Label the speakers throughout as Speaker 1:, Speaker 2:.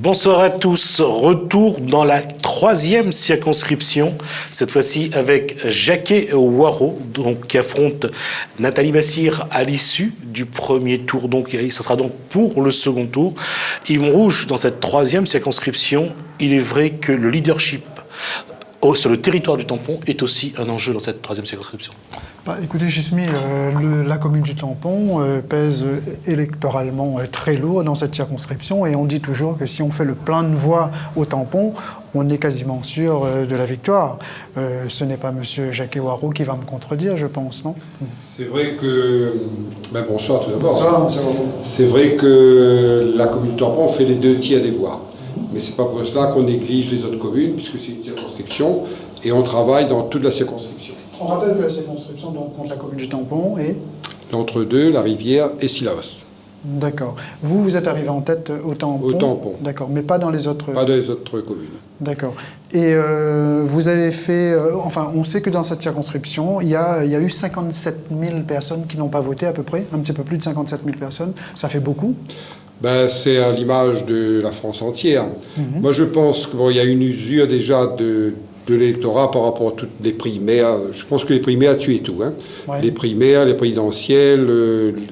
Speaker 1: Bonsoir à tous. Retour dans la troisième circonscription, cette fois-ci avec Jacquet Waro, qui affronte Nathalie Bassire à l'issue du premier tour. Donc, ça sera donc pour le second tour. Yvon Rouge, dans cette troisième circonscription, il est vrai que le leadership sur le territoire du Tampon est aussi un enjeu dans cette troisième circonscription.
Speaker 2: Écoutez, Gismi, la commune du Tampon pèse électoralement très lourd dans cette circonscription et on dit toujours que si on fait le plein de voix au Tampon, on est quasiment sûr de la victoire. Ce n'est pas M. Jacquet Waro qui va me contredire, je pense, non?
Speaker 3: C'est vrai que... bonsoir tout d'abord.
Speaker 2: Bonsoir, M. Waro.
Speaker 3: C'est vrai que la commune du Tampon fait les 2 tiers des voix. Mais ce n'est pas pour cela qu'on néglige les autres communes, puisque c'est une circonscription, et on travaille dans toute la circonscription.
Speaker 2: On rappelle que la circonscription donc, contre la commune du Tampon est...
Speaker 3: L'entre-deux, la rivière et Sillaos.
Speaker 2: D'accord. Vous êtes arrivé en tête au Tampon.
Speaker 3: Au Tampon.
Speaker 2: D'accord, mais pas dans les autres...
Speaker 3: Pas dans les autres communes.
Speaker 2: D'accord. Et vous avez fait... on sait que dans cette circonscription, il y a eu 57 000 personnes qui n'ont pas voté à peu près, un petit peu plus de 57 000 personnes. Ça fait beaucoup.
Speaker 3: C'est à l'image de la France entière. Moi, je pense qu'il y a une usure déjà de l'électorat par rapport à toutes les primaires. Je pense que les primaires tuent tout. Hein. Ouais. Les primaires, les présidentielles,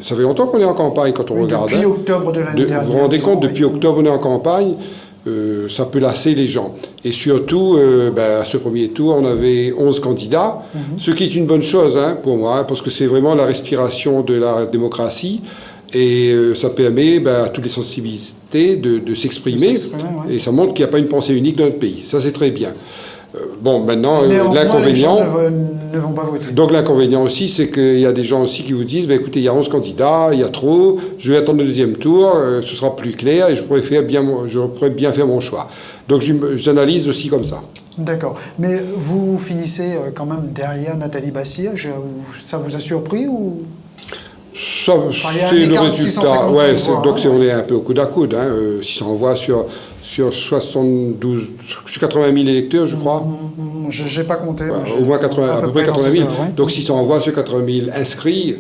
Speaker 3: ça fait longtemps qu'on est en campagne quand on regarde.
Speaker 2: Depuis octobre de l'année dernière.
Speaker 3: Vous vous rendez compte, depuis octobre, on est en campagne. Ça peut lasser les gens. Et surtout, à ce premier tour, on avait 11 candidats, ce qui est une bonne chose pour moi, parce que c'est vraiment la respiration de la démocratie. Et ça permet à toutes les sensibilités de s'exprimer. Ouais. Et ça montre qu'il n'y a pas une pensée unique dans notre pays. Ça, c'est très bien. Maintenant, l'inconvénient...
Speaker 2: ne vont pas voter.
Speaker 3: Donc, l'inconvénient aussi, c'est qu'il y a des gens aussi qui vous disent, écoutez, il y a 11 candidats, il y a trop, je vais attendre le deuxième tour, ce sera plus clair et je pourrais bien faire mon choix. Donc, j'analyse aussi comme ça.
Speaker 2: D'accord. Mais vous finissez quand même derrière Nathalie Bassire. Ça vous a surpris ou...
Speaker 3: C'est le résultat. Ouais, donc on est un peu au coude à coude. 600 voix sur 72, sur 80 000 électeurs, je crois.
Speaker 2: Je n'ai pas compté.
Speaker 3: Au moins 80, à peu près 80 000. Donc 600 voix sur 80 000 inscrits,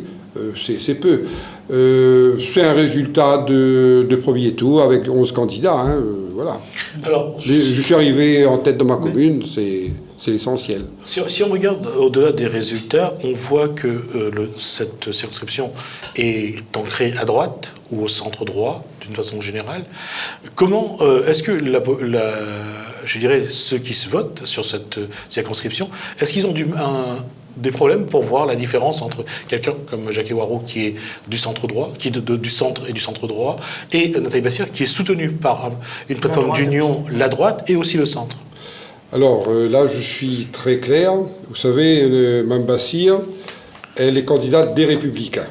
Speaker 3: c'est peu. C'est un résultat de premier tour avec 11 candidats. Voilà. Alors, je suis arrivé en tête de ma commune, c'est l'essentiel.
Speaker 1: Si on regarde au-delà des résultats, on voit que cette circonscription est ancrée à droite ou au centre droit, d'une façon générale. Comment est-ce que je dirais ceux qui se votent sur cette circonscription, est-ce qu'ils ont des problèmes pour voir la différence entre quelqu'un comme Jacquet Waro qui est du centre droit, qui est du centre et du centre droit, et Nathalie Bassire qui est soutenue par une plateforme d'union, la droite et aussi le centre?
Speaker 3: Alors là, je suis très clair. Vous savez, Mme Bassire, elle est candidate des Républicains.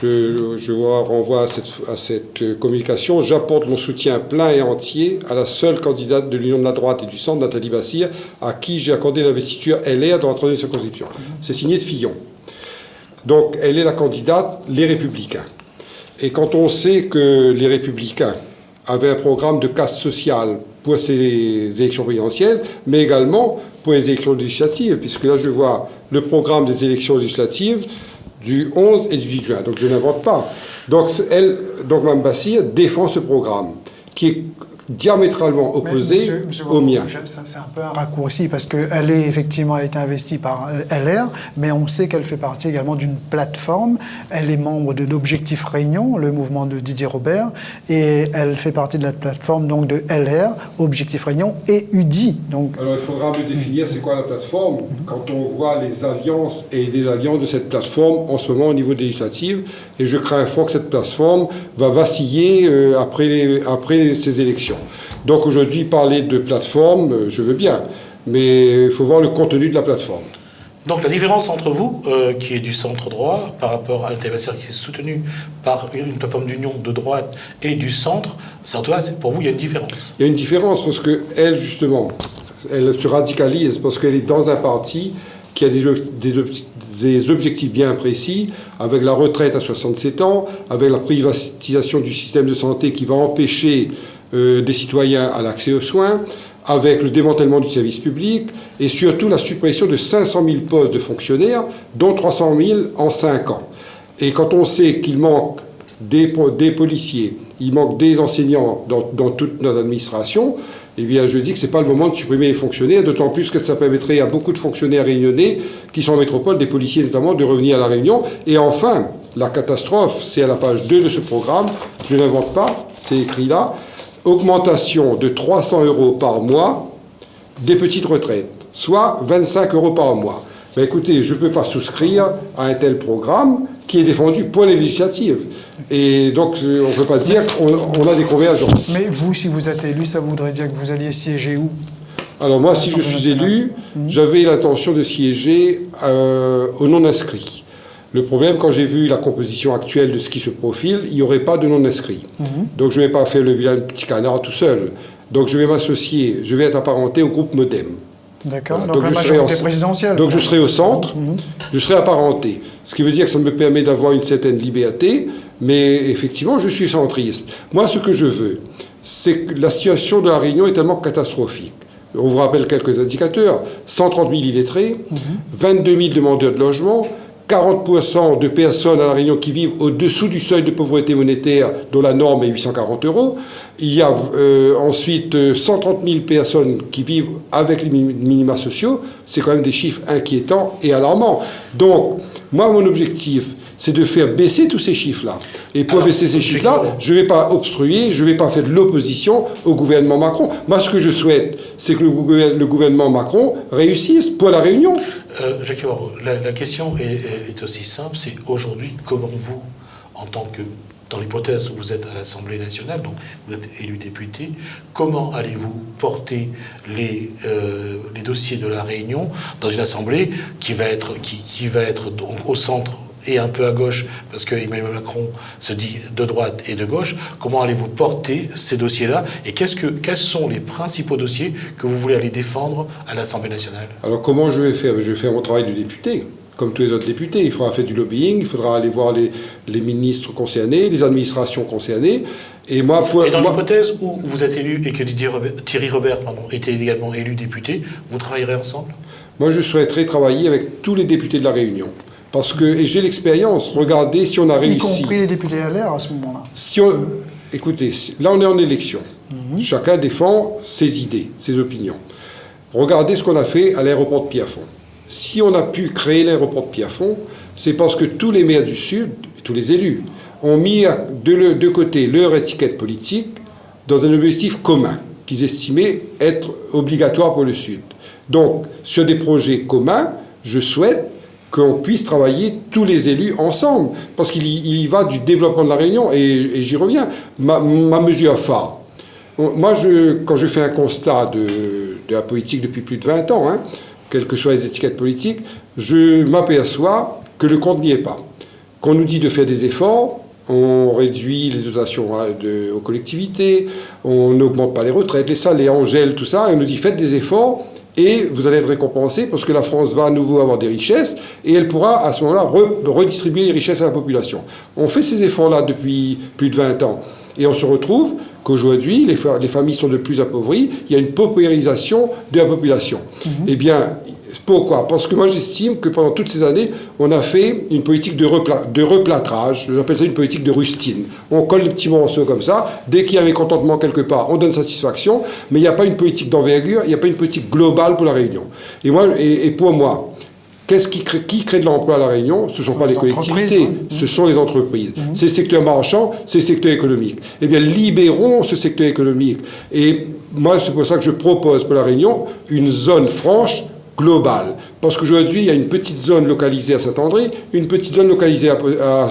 Speaker 3: Je vous renvoie à cette communication. J'apporte mon soutien plein et entier à la seule candidate de l'Union de la droite et du centre, Nathalie Bassire, à qui j'ai accordé l'investiture LR dans la troisième circonscription. C'est signé de Fillon. Donc, elle est la candidate Les Républicains. Et quand on sait que les Républicains avaient un programme de casse sociale pour ces élections présidentielles, mais également pour les élections législatives, puisque là, je vois le programme des élections législatives du 11 et du 18 juin. Donc, je n'invente pas. Donc, Mme Bassire défend ce programme, qui est diamétralement opposé au mien.
Speaker 2: C'est un peu un raccourci, parce qu'elle est effectivement été investie par LR, mais on sait qu'elle fait partie également d'une plateforme. Elle est membre de l'Objectif Réunion, le mouvement de Didier Robert, et elle fait partie de la plateforme donc de LR, Objectif Réunion et UDI. Donc...
Speaker 3: Alors il faudra me définir c'est quoi la plateforme, quand on voit les alliances et désalliances de cette plateforme en ce moment au niveau législatif, et je crains fort que cette plateforme va vaciller après ces élections. Donc aujourd'hui, parler de plateforme, je veux bien, mais il faut voir le contenu de la plateforme.
Speaker 1: Donc la différence entre vous, qui est du centre droit, par rapport à Nathalie Bassire qui est soutenue par une plateforme d'union de droite et du centre, pour vous, il y a une différence.
Speaker 3: Il y a une différence parce qu'elle, justement, elle se radicalise parce qu'elle est dans un parti qui a des objectifs bien précis, avec la retraite à 67 ans, avec la privatisation du système de santé qui va empêcher des citoyens à l'accès aux soins, avec le démantèlement du service public et surtout la suppression de 500 000 postes de fonctionnaires, dont 300 000 en 5 ans. Et quand on sait qu'il manque des policiers, il manque des enseignants dans toute notre administration, eh bien, je dis que ce n'est pas le moment de supprimer les fonctionnaires, d'autant plus que ça permettrait à beaucoup de fonctionnaires réunionnais qui sont en métropole, des policiers notamment, de revenir à La Réunion. Et enfin, la catastrophe, c'est à la page 2 de ce programme, je n'invente pas, c'est écrit là, augmentation de 300 € par mois des petites retraites, soit 25 € par mois. Ben écoutez, je ne peux pas souscrire à un tel programme qui est défendu pour les législatives. Et donc, on ne peut pas dire qu'on a des convergences.
Speaker 2: Mais vous, si vous êtes élu, ça voudrait dire que vous alliez siéger où?
Speaker 3: Alors moi, si je suis élu, j'avais l'intention de siéger au non-inscrit. Le problème, quand j'ai vu la composition actuelle de ce qui se profile, il n'y aurait pas de non-inscrit. Donc je ne vais pas faire le vilain petit canard tout seul. Donc je vais m'associer, je vais être apparenté au groupe Modem.
Speaker 2: D'accord, voilà. Donc la majorité présidentielle.
Speaker 3: Donc je serai au centre, je serai apparenté. Ce qui veut dire que ça me permet d'avoir une certaine liberté, mais effectivement, je suis centriste. Moi, ce que je veux, c'est que la situation de La Réunion est tellement catastrophique. On vous rappelle quelques indicateurs. 130 000 illettrés, 22 000 demandeurs de logement, 40% de personnes à La Réunion qui vivent au-dessous du seuil de pauvreté monétaire, dont la norme est 840 €. Il y a ensuite 130 000 personnes qui vivent avec les minima sociaux. C'est quand même des chiffres inquiétants et alarmants. Donc, moi, mon objectif, c'est de faire baisser tous ces chiffres-là. Et pour baisser ces chiffres-là, je ne vais pas obstruer, je ne vais pas faire de l'opposition au gouvernement Macron. Moi, ce que je souhaite, c'est que le gouvernement Macron réussisse pour La Réunion.
Speaker 1: Jacques Horo, la question est aussi simple, c'est aujourd'hui, comment vous, en tant que, dans l'hypothèse où vous êtes à l'Assemblée nationale, donc vous êtes élu député, comment allez-vous porter les dossiers de La Réunion dans une Assemblée qui va être donc au centre et un peu à gauche, parce que Emmanuel Macron se dit de droite et de gauche. Comment allez-vous porter ces dossiers-là? Et quels sont les principaux dossiers que vous voulez aller défendre à l'Assemblée nationale?
Speaker 3: Alors comment je vais faire? Je vais faire mon travail de député, comme tous les autres députés. Il faudra faire du lobbying, il faudra aller voir les ministres concernés, les administrations concernées. Et dans
Speaker 1: l'hypothèse où vous êtes élu et que Thierry Robert était également élu député, vous travaillerez ensemble?
Speaker 3: Moi, je souhaiterais travailler avec tous les députés de La Réunion. Parce que, et j'ai l'expérience, regardez si on a réussi.
Speaker 2: Y compris les députés LR à ce moment-là.
Speaker 3: Écoutez, là on est en élection. Chacun défend ses idées, ses opinions. Regardez ce qu'on a fait à l'aéroport de Pierrefonds. Si on a pu créer l'aéroport de Pierrefonds, c'est parce que tous les maires du Sud, tous les élus, ont mis de côté leur étiquette politique dans un objectif commun qu'ils estimaient être obligatoire pour le Sud. Donc, sur des projets communs, je souhaite qu'on puisse travailler tous les élus ensemble, parce qu'il y va du développement de La Réunion, et j'y reviens. Ma mesure phare. Moi, quand je fais un constat de la politique depuis plus de 20 ans, quelles que soient les étiquettes politiques, je m'aperçois que le compte n'y est pas. Qu'on nous dit de faire des efforts, on réduit les dotations aux collectivités, on n'augmente pas les retraites, les salaires, on gèle tout ça, et on nous dit faites des efforts, et vous allez être récompensé parce que la France va à nouveau avoir des richesses et elle pourra à ce moment-là redistribuer les richesses à la population. On fait ces efforts-là depuis plus de 20 ans et on se retrouve qu'aujourd'hui, les familles sont de plus appauvries, il y a une paupérisation de la population. Eh bien, pourquoi? Parce que moi j'estime que pendant toutes ces années, on a fait une politique de replâtrage, j'appelle ça une politique de rustine. On colle les petits morceaux comme ça, dès qu'il y a un mécontentement quelque part, on donne satisfaction, mais il n'y a pas une politique d'envergure, il n'y a pas une politique globale pour La Réunion. Et pour moi, qui crée de l'emploi à La Réunion? Ce ne sont pas les collectivités, ce sont les entreprises. C'est le secteur marchand, c'est le secteur économique. Eh bien, libérons ce secteur économique. Et moi, c'est pour ça que je propose pour La Réunion une zone franche globale. Parce qu'aujourd'hui, il y a une petite zone localisée à Saint-André, une petite zone localisée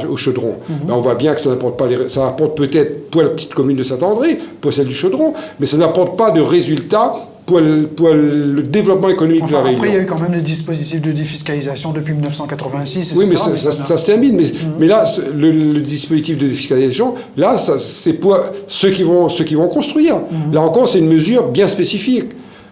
Speaker 3: au Chaudron. Ben, on voit bien que ça n'apporte pas ça apporte peut-être pour la petite commune de Saint-André, pour celle du Chaudron, mais ça n'apporte pas de résultats pour le développement économique de La Réunion.
Speaker 2: Après, il y a eu quand même les dispositifs de défiscalisation depuis 1986, etc.
Speaker 3: Oui, mais ça se termine. Mais là, le dispositif de défiscalisation, là, c'est pour ceux qui vont construire. Là encore, c'est une mesure bien spécifique.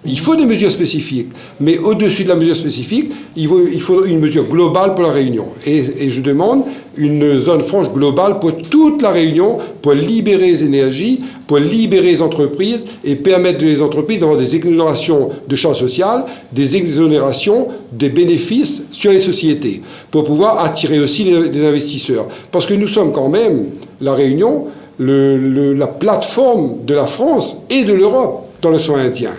Speaker 3: Il faut des mesures spécifiques, mais au-dessus de la mesure spécifique, il faut une mesure globale pour La Réunion. Et je demande une zone franche globale pour toute La Réunion, pour libérer les énergies, pour libérer les entreprises et permettre aux entreprises d'avoir des exonérations de charges sociales, des exonérations des bénéfices sur les sociétés, pour pouvoir attirer aussi les investisseurs. Parce que nous sommes quand même, La Réunion, la plateforme de la France et de l'Europe dans l'océan Indien.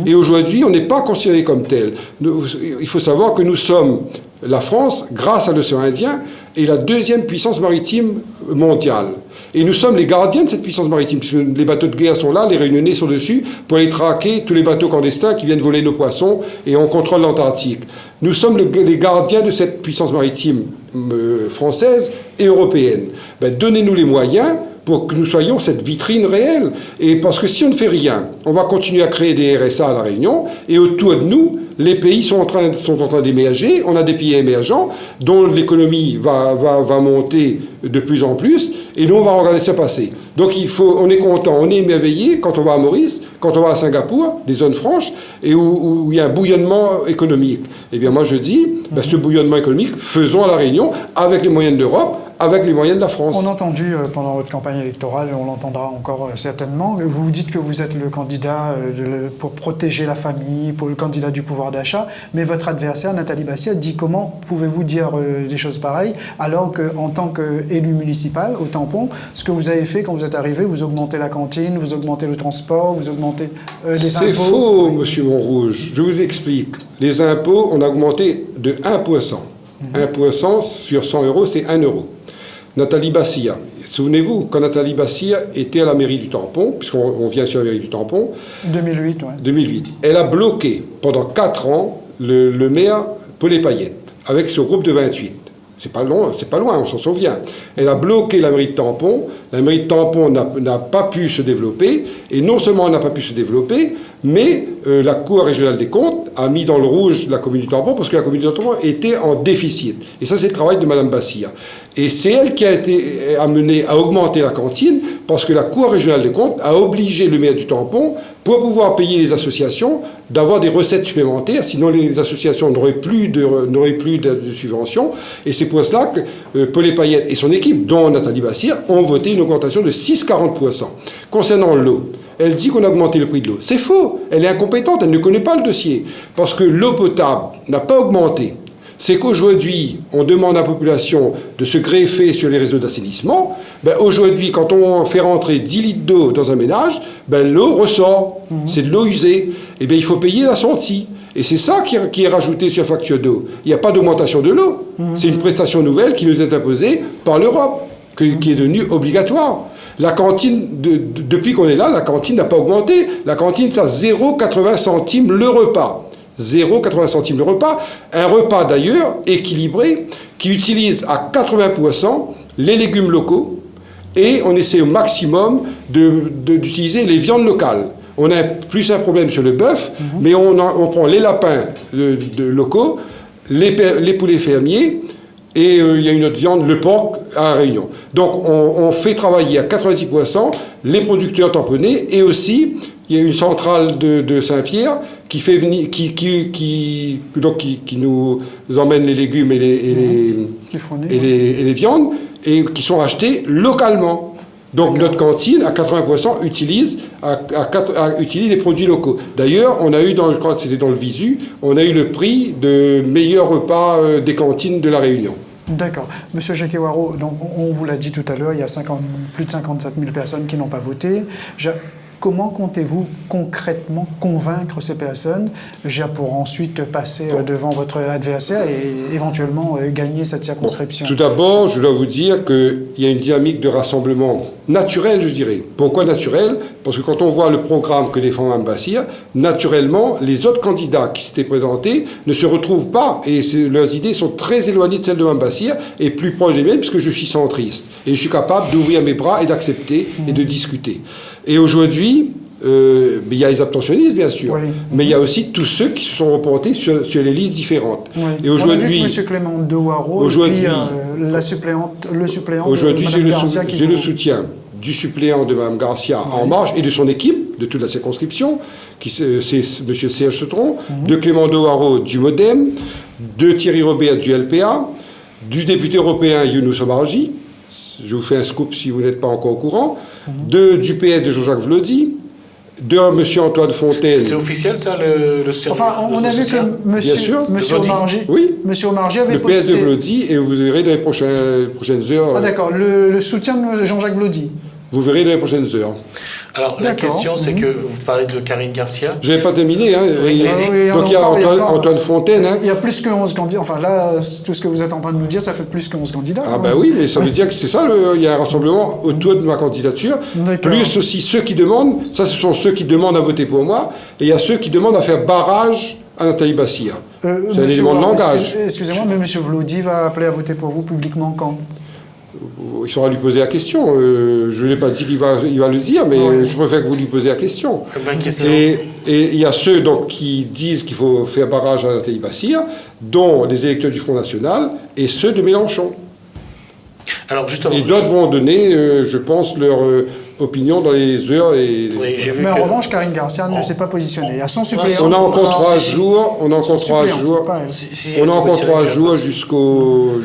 Speaker 3: Et aujourd'hui, on n'est pas considéré comme tel. Il faut savoir que nous sommes, la France, grâce à l'océan Indien, est la deuxième puissance maritime mondiale. Et nous sommes les gardiens de cette puissance maritime, puisque les bateaux de guerre sont là, les Réunionnais sont dessus, pour aller traquer tous les bateaux clandestins qui viennent voler nos poissons, et on contrôle l'Antarctique. Nous sommes les gardiens de cette puissance maritime française et européenne. Donnez-nous les moyens pour que nous soyons cette vitrine réelle. Et parce que si on ne fait rien, on va continuer à créer des RSA à La Réunion, et autour de nous, les pays sont en train d'émerger, on a des pays émergents dont l'économie va monter de plus en plus, et nous on va regarder ça passer. Donc on est content, on est émerveillé quand on va à Maurice, quand on va à Singapour, des zones franches, et où il y a un bouillonnement économique. Eh bien moi je dis, ce bouillonnement économique, faisons à La Réunion avec les moyens de l'Europe, avec les moyens de la France.
Speaker 2: On a entendu pendant votre campagne électorale, et on l'entendra encore certainement, vous dites que vous êtes le candidat pour protéger la famille, pour le candidat du pouvoir d'achat, mais votre adversaire, Nathalie Bassia, dit comment pouvez-vous dire des choses pareilles, alors qu'en tant qu'élu municipal, au tampon, ce que vous avez fait quand vous êtes arrivé, vous augmentez la cantine, vous augmentez le transport, vous augmentez les impôts.
Speaker 3: C'est faux, monsieur Montrouge. Je vous explique. Les impôts, on a augmenté de 1%. 1% sur 100 euros, c'est 1 euro. Nathalie Bassia, souvenez-vous, quand Nathalie Bassia était à la mairie du Tampon, puisqu'on vient sur la mairie du Tampon...
Speaker 2: 2008, oui.
Speaker 3: 2008. Elle a bloqué pendant 4 ans le maire Paulet Payette, avec ce groupe de 28. C'est pas loin, on s'en souvient. Elle a bloqué la mairie de Tampon. La mairie de Tampon n'a pas pu se développer. Et non seulement elle n'a pas pu se développer, mais la Cour régionale des comptes a mis dans le rouge la commune du Tampon parce que la commune du Tampon était en déficit. Et ça, c'est le travail de Mme Bassia. Et c'est elle qui a été amenée à augmenter la cantine parce que la Cour régionale des comptes a obligé le maire du Tampon, pour pouvoir payer les associations, d'avoir des recettes supplémentaires, sinon les associations n'auraient plus de subventions. Et c'est pour cela que Paulet Payette et son équipe, dont Nathalie Bassia, ont voté une augmentation de 6,40%. Concernant l'eau, elle dit qu'on a augmenté le prix de l'eau. C'est faux. Elle est incompétente, elle ne connaît pas le dossier. Parce que l'eau potable n'a pas augmenté. C'est qu'aujourd'hui, on demande à la population de se greffer sur les réseaux d'assainissement. Aujourd'hui, quand on fait rentrer 10 litres d'eau dans un ménage, l'eau ressort. C'est de l'eau usée. Eh bien, il faut payer la sortie. Et c'est ça qui est rajouté sur la facture d'eau. Il n'y a pas d'augmentation de l'eau. C'est une prestation nouvelle qui nous est imposée par l'Europe, qui est devenue obligatoire. La cantine, depuis qu'on est là, la cantine n'a pas augmenté. La cantine est à 0,80 centimes le repas. 0,80 centimes le repas. Un repas d'ailleurs équilibré qui utilise à 80% les légumes locaux et on essaie au maximum d'utiliser les viandes locales. On a plus un problème sur le bœuf, mais on prend les lapins locaux, les poulets fermiers et il y a une autre viande, le porc à Réunion. Donc on fait travailler à 90% les producteurs tamponnés et aussi il y a une centrale de Saint-Pierre qui fait venir, qui nous emmène les légumes et les viandes et qui sont achetés localement. Donc notre cantine, à 80%, utilise les produits locaux. D'ailleurs, on a eu, je crois que c'était dans le Visu, on a eu le prix de meilleur repas des cantines de La Réunion.
Speaker 2: D'accord. Monsieur Jacquet-Waro, donc on vous l'a dit tout à l'heure, il y a plus de 57 000 personnes qui n'ont pas voté. Comment comptez-vous concrètement convaincre ces personnes pour ensuite passer devant votre adversaire et éventuellement gagner cette circonscription?
Speaker 3: Tout d'abord, je dois vous dire qu'il y a une dynamique de rassemblement naturelle, je dirais. Pourquoi naturelle? Parce que quand on voit le programme que défend Mme Bassia, naturellement, les autres candidats qui s'étaient présentés ne se retrouvent pas et leurs idées sont très éloignées de celles de Mme Bassia et plus proches des miennes puisque je suis centriste. Et je suis capable d'ouvrir mes bras et d'accepter et de discuter. Et aujourd'hui, il y a les abstentionnistes, bien sûr, oui. Mais il y a aussi tous ceux qui se sont reportés sur les listes différentes.
Speaker 2: Oui. Et aujourd'hui, M. Clément Dewaro, et puis le suppléant
Speaker 3: aujourd'hui, j'ai le soutien du suppléant de Mme Garcia en marche et de son équipe, de toute la circonscription, c'est M. Serge Cetron, de Clément Dewaro du MoDem, de Thierry Robert du LPA, du député européen Younous Omarjee, je vous fais un scoop si vous n'êtes pas encore au courant, du PS de Jean-Jacques Vlody, de M. Antoine Fontaine.
Speaker 1: C'est officiel, ça, le service?
Speaker 2: Enfin, on a vu que M. Omarjee avait
Speaker 3: posté... Le PS de Vlody, et vous verrez dans les prochaines heures...
Speaker 2: Ah d'accord, le soutien de Jean-Jacques Vlody.
Speaker 3: Vous verrez dans les prochaines heures.
Speaker 1: Alors, la
Speaker 2: D'accord.
Speaker 1: question, c'est que vous parlez de Karine Garcia.
Speaker 3: Je n'avais pas terminé. Hein.
Speaker 1: Oui, allez-y.
Speaker 3: Donc il y a Antoine Fontaine. Hein.
Speaker 2: Il y a plus que 11 candidats. Enfin là, tout ce que vous êtes en train de nous dire, ça fait plus que 11 candidats.
Speaker 3: Ah ben oui, mais ça veut dire que c'est ça, il y a un rassemblement autour de ma candidature.
Speaker 2: D'accord.
Speaker 3: Plus aussi ceux qui demandent, ça ce sont ceux qui demandent à voter pour moi, et il y a ceux qui demandent à faire barrage à Nathalie Bassia. C'est un élément de langage.
Speaker 2: Excusez-moi, mais M. Vlody va appeler à voter pour vous publiquement quand?
Speaker 3: Il faudra lui poser la question. Je ne l'ai pas dit qu'il va le dire, mais je préfère que vous lui posiez la question. Et il y a ceux donc, qui disent qu'il faut faire barrage à Nathalie Bassia, dont les électeurs du Front National, et ceux de Mélenchon.
Speaker 1: Alors justement,
Speaker 3: et d'autres vont donner, je pense, leur opinion dans les heures.
Speaker 1: Oui, j'ai vu
Speaker 2: mais
Speaker 1: que...
Speaker 2: en revanche, Karine Garcia ne s'est pas positionnée. À son suppléant.
Speaker 3: On a encore 3 jours. On a encore 3 jours. On a encore 3 jours jusqu'au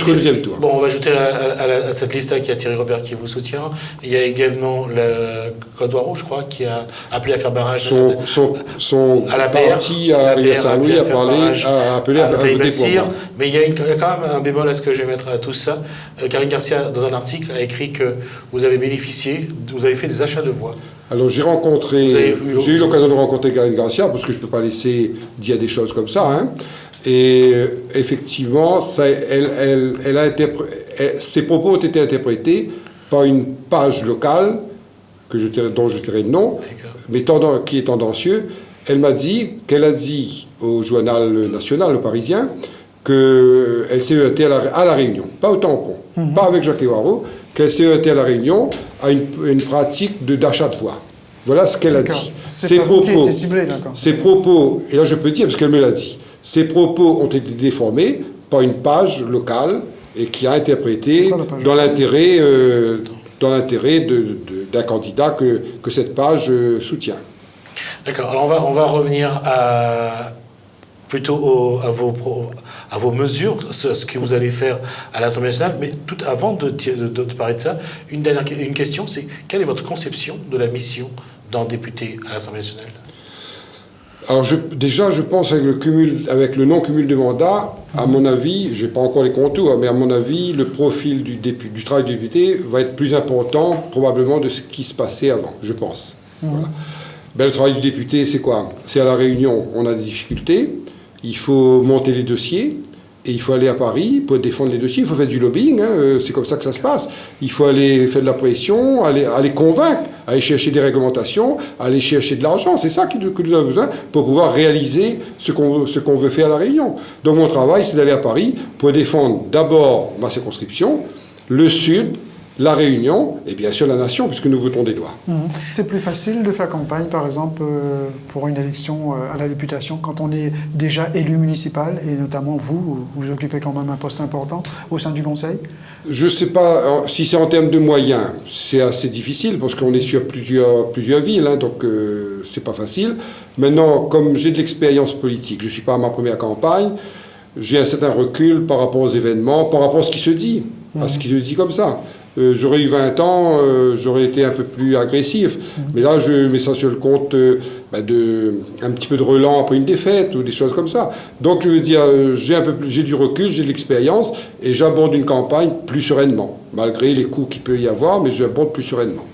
Speaker 3: deuxième tour.
Speaker 1: Bon, on va ajouter à cette liste-là qu'il y a Thierry Robert qui vous soutient. Il y a également le Claude Warraud, je crois, qui a appelé à faire barrage
Speaker 3: son
Speaker 1: à la
Speaker 3: parti à Saint-Louis a appelé à voter pour moi.
Speaker 1: Mais il y a quand même un bémol à ce que je vais mettre à tout ça. Karine Garcia, dans un article, a écrit que vous avez bénéficié, vous avez fait des achats de voix.
Speaker 3: Alors j'ai eu l'occasion de rencontrer Karine Garcia, parce que je ne peux pas laisser dire des choses comme ça. Hein. Et effectivement, ses propos ont été interprétés par une page locale, dont je dirai le nom, mais qui est tendancieux. Elle a dit au journal national, le Parisien, qu'elle s'est heurtée à la Réunion, pas au tampon, pas avec Jacques Warraud, qu'elle s'est heurtée à la Réunion à une pratique d'achat de voix. Voilà ce qu'elle a dit.
Speaker 2: Ses
Speaker 3: propos, et là je peux dire parce qu'elle me l'a dit, ses propos ont été déformés par une page locale et qui a interprété dans l'intérêt d'un candidat que cette page soutient.
Speaker 1: D'accord, alors on va revenir plutôt à vos mesures, ce que vous allez faire à l'Assemblée nationale. Mais tout avant de parler de ça, une question, c'est quelle est votre conception de la mission d'un député à l'Assemblée nationale?
Speaker 3: Alors je pense avec le non-cumul de mandat, à mon avis, je n'ai pas encore les contours, mais à mon avis, le profil du travail du député va être plus important probablement de ce qui se passait avant, je pense. Voilà. Ben, le travail du député, c'est quoi? C'est à la Réunion, on a des difficultés. Il faut monter les dossiers et il faut aller à Paris pour défendre les dossiers. Il faut faire du lobbying, hein, c'est comme ça que ça se passe. Il faut aller faire de la pression, aller convaincre, aller chercher des réglementations, aller chercher de l'argent. C'est ça que nous avons besoin pour pouvoir réaliser ce qu'on veut faire à la Réunion. Donc mon travail, c'est d'aller à Paris pour défendre d'abord ma circonscription, le Sud, la Réunion et bien sûr la nation, puisque nous votons des lois.
Speaker 2: C'est plus facile de faire campagne, par exemple, pour une élection à la députation quand on est déjà élu municipal, et notamment vous occupez quand même un poste important au sein du Conseil? Je
Speaker 3: ne sais pas si c'est en termes de moyens, c'est assez difficile parce qu'on est sur plusieurs villes, hein, donc c'est pas facile. Maintenant, comme j'ai de l'expérience politique, je ne suis pas à ma première campagne, j'ai un certain recul par rapport aux événements, par rapport à ce qui se dit, à ce qui se dit comme ça. J'aurais eu 20 ans, j'aurais été un peu plus agressif. Mais là, je mets ça sur le compte un petit peu de relent après une défaite ou des choses comme ça. Donc, je veux dire, j'ai du recul, j'ai de l'expérience et j'aborde une campagne plus sereinement, malgré les coups qu'il peut y avoir, mais j'aborde plus sereinement.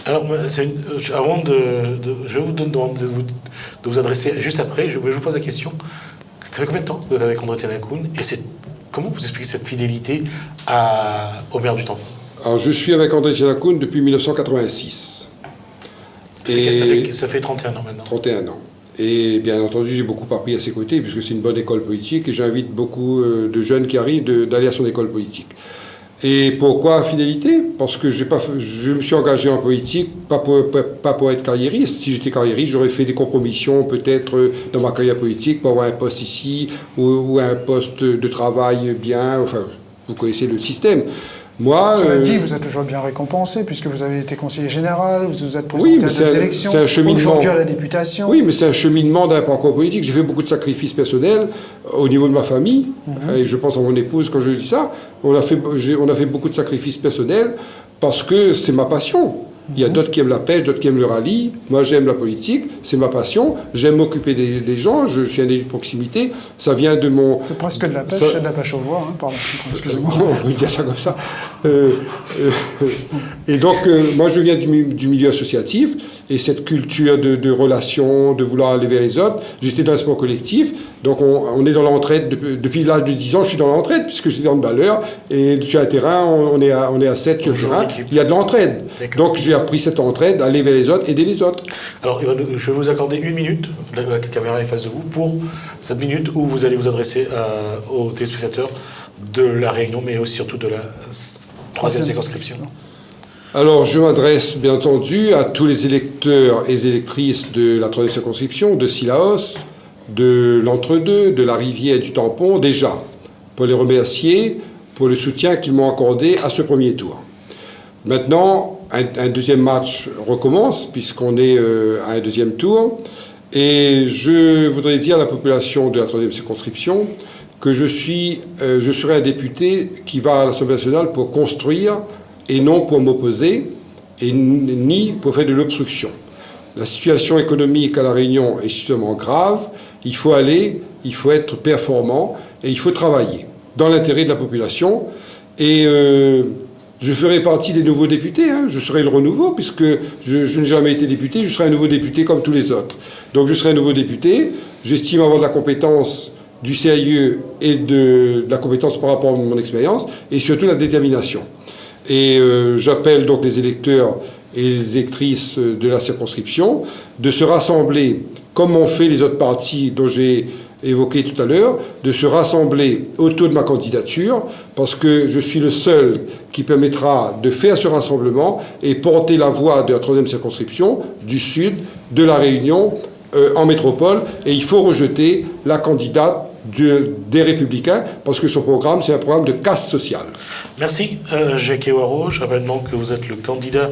Speaker 1: Alors, avant je vais vous demander de vous adresser juste après, je vous pose la question. Ça fait combien de temps que vous êtes avec André Tianakoun et comment vous expliquez cette fidélité au maire du Tampon? Alors,
Speaker 3: je suis avec André Tianakoun depuis 1986.
Speaker 1: Ça fait 31 ans maintenant.
Speaker 3: 31 ans. Et bien entendu, j'ai beaucoup appris à ses côtés, puisque c'est une bonne école politique, et j'invite beaucoup de jeunes qui arrivent d'aller à son école politique. Et pourquoi fidélité? Parce que je me suis engagé en politique, pas pour être carriériste. Si j'étais carriériste, j'aurais fait des compromissions peut-être dans ma carrière politique pour avoir un poste ici ou un poste de travail bien. Enfin, vous connaissez le système. Moi,
Speaker 2: cela dit, vous êtes toujours bien récompensé puisque vous avez été conseiller général, vous vous êtes présenté à des élections, aujourd'hui à la députation.
Speaker 3: Oui, mais c'est un cheminement d'un parcours politique. J'ai fait beaucoup de sacrifices personnels au niveau de ma famille, et je pense à mon épouse quand je dis ça. On a fait beaucoup de sacrifices personnels parce que c'est ma passion. Il y a d'autres qui aiment la pêche, d'autres qui aiment le rallye. Moi, j'aime la politique, c'est ma passion. J'aime m'occuper des gens, je suis un élu de proximité. Ça vient de mon...
Speaker 2: C'est presque de la pêche, c'est de la pêche au voix, hein, pardon. Excusez-moi.
Speaker 3: On peut dire ça comme ça. Et donc, moi, je viens du milieu associatif, et cette culture de relations, de vouloir aller vers les autres, j'étais dans un sport collectif, donc on est dans l'entraide, depuis l'âge de 10 ans, je suis dans l'entraide, puisque j'étais dans le balleur, et sur un terrain, on est à 7 sur le terrain, il y a de l'entraide. Donc, j'ai appris cette entraide, aller vers les autres, aider les autres.
Speaker 1: Alors, je vais vous accorder 1 minute, la caméra est face de vous, pour cette minute où vous allez vous adresser aux téléspectateurs de la Réunion, mais aussi surtout de la 3e circonscription.
Speaker 3: Alors, je m'adresse bien entendu à tous les électeurs et électrices de la 3e circonscription, de Sillaos, de l'Entre-deux, de la Rivière et du Tampon, déjà, pour les remercier pour le soutien qu'ils m'ont accordé à ce premier tour. Maintenant, un deuxième match recommence, puisqu'on est à un deuxième tour, et je voudrais dire à la population de la 3e circonscription que je serai un député qui va à l'Assemblée nationale pour construire et non pour m'opposer, et ni pour faire de l'obstruction. La situation économique à La Réunion est suffisamment grave, il faut être performant, et il faut travailler dans l'intérêt de la population. Et je ferai partie des nouveaux députés, hein. Je serai le renouveau, puisque je n'ai jamais été député, je serai un nouveau député comme tous les autres. Donc je serai un nouveau député, j'estime avoir de la compétence, du sérieux et de la compétence par rapport à mon expérience, et surtout la détermination. Et j'appelle donc les électeurs et les électrices de la circonscription de se rassembler, comme ont fait les autres partis dont j'ai évoqué tout à l'heure, de se rassembler autour de ma candidature, parce que je suis le seul qui permettra de faire ce rassemblement et porter la voix de la 3e circonscription, du Sud, de la Réunion, en métropole. Et il faut rejeter la candidate des Républicains, parce que son programme, c'est un programme de casse sociale.
Speaker 1: Merci, Jacques Waro. Je rappelle donc que vous êtes le candidat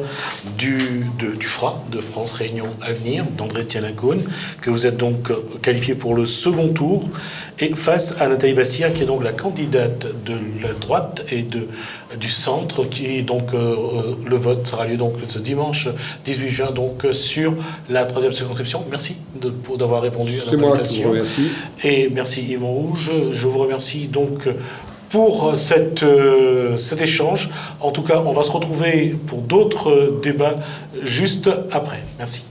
Speaker 1: du FRA, de France Réunion Avenir, d'André Tianacone, que vous êtes donc qualifié pour le second tour, et face à Nathalie Bassir, qui est donc la candidate de la droite et du centre, qui donc le vote sera lieu donc ce dimanche 18 juin donc sur la 3e circonscription. Merci d'avoir répondu à l'invitation.
Speaker 3: C'est moi qui vous remercie.
Speaker 1: Et merci Yvon Rouge. Je vous remercie donc pour cet échange. En tout cas, on va se retrouver pour d'autres débats juste après. Merci.